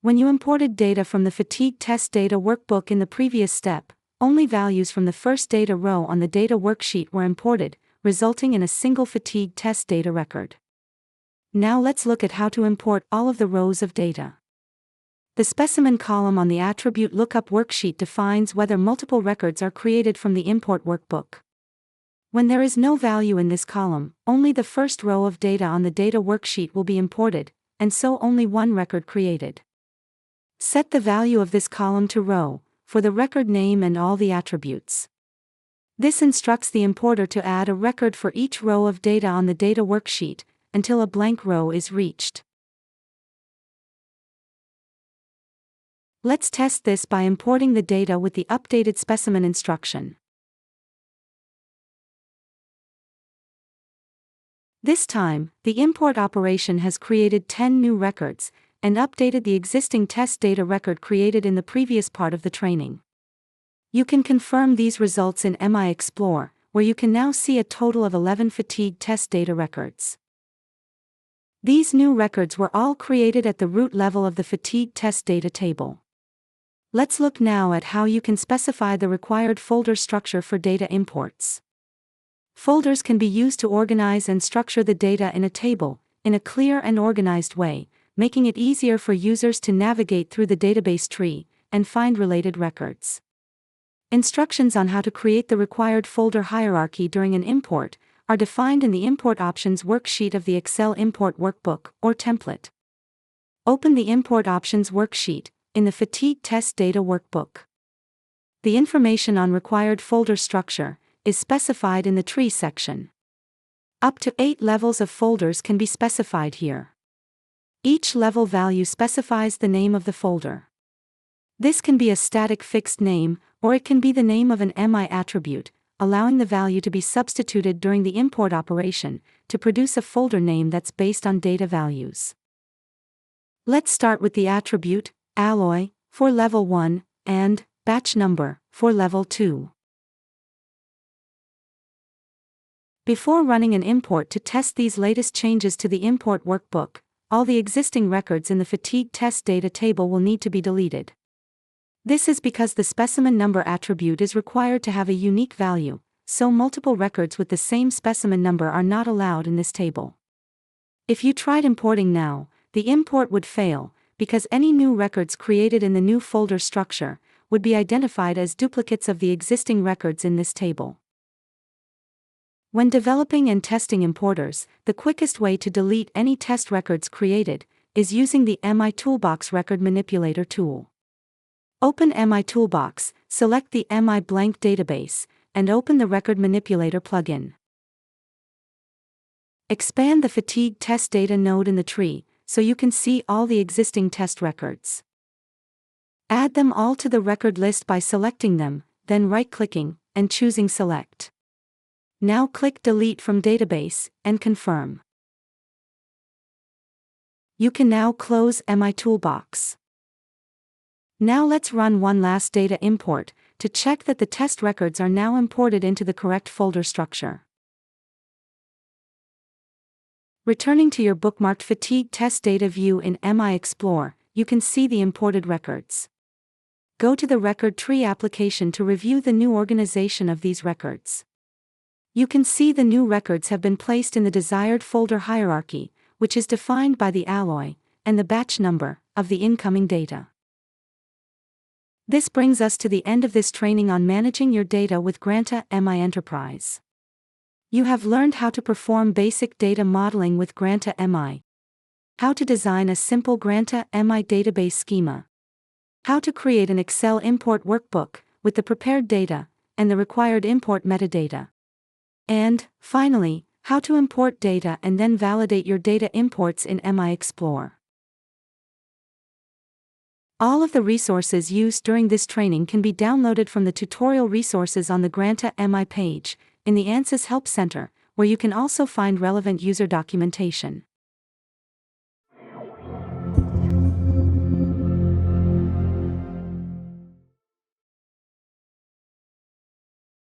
When you imported data from the fatigue test data workbook in the previous step, only values from the first data row on the data worksheet were imported, resulting in a single fatigue test data record. Now let's look at how to import all of the rows of data. The specimen column on the attribute lookup worksheet defines whether multiple records are created from the import workbook. When there is no value in this column, only the first row of data on the data worksheet will be imported, and so only one record created. Set the value of this column to row, for the record name and all the attributes. This instructs the importer to add a record for each row of data on the data worksheet, until a blank row is reached. Let's test this by importing the data with the updated specimen instruction. This time, the import operation has created 10 new records, and updated the existing test data record created in the previous part of the training. You can confirm these results in MI Explore, where you can now see a total of 11 fatigue test data records. These new records were all created at the root level of the fatigue test data table. Let's look now at how you can specify the required folder structure for data imports. Folders can be used to organize and structure the data in a table, in a clear and organized way, making it easier for users to navigate through the database tree and find related records. Instructions on how to create the required folder hierarchy during an import are defined in the Import Options worksheet of the Excel Import Workbook or template. Open the Import Options worksheet in the Fatigue Test Data Workbook. The information on required folder structure is specified in the Tree section. Up to 8 levels of folders can be specified here. Each level value specifies the name of the folder. This can be a static fixed name, or it can be the name of an MI attribute, allowing the value to be substituted during the import operation to produce a folder name that's based on data values. Let's start with the attribute alloy for level 1 and batch number for level 2. Before running an import to test these latest changes to the import workbook, all the existing records in the fatigue test data table will need to be deleted. This is because the specimen number attribute is required to have a unique value, so multiple records with the same specimen number are not allowed in this table. If you tried importing now, the import would fail, because any new records created in the new folder structure would be identified as duplicates of the existing records in this table. When developing and testing importers, the quickest way to delete any test records created is using the MI Toolbox Record Manipulator tool. Open MI Toolbox, select the MI Blank Database, and open the Record Manipulator plugin. Expand the Fatigue Test Data node in the tree, so you can see all the existing test records. Add them all to the record list by selecting them, then right-clicking, and choosing Select. Now click Delete from Database, and confirm. You can now close MI Toolbox. Now let's run one last data import, to check that the test records are now imported into the correct folder structure. Returning to your bookmarked Fatigue Test Data view in MI Explore, you can see the imported records. Go to the Record Tree application to review the new organization of these records. You can see the new records have been placed in the desired folder hierarchy, which is defined by the alloy and the batch number of the incoming data. This brings us to the end of this training on managing your data with Granta MI Enterprise. You have learned how to perform basic data modeling with Granta MI, how to design a simple Granta MI database schema, how to create an Excel import workbook with the prepared data and the required import metadata, and, finally, how to import data and then validate your data imports in MI Explore. All of the resources used during this training can be downloaded from the tutorial resources on the Granta MI page, in the ANSYS Help Center, where you can also find relevant user documentation.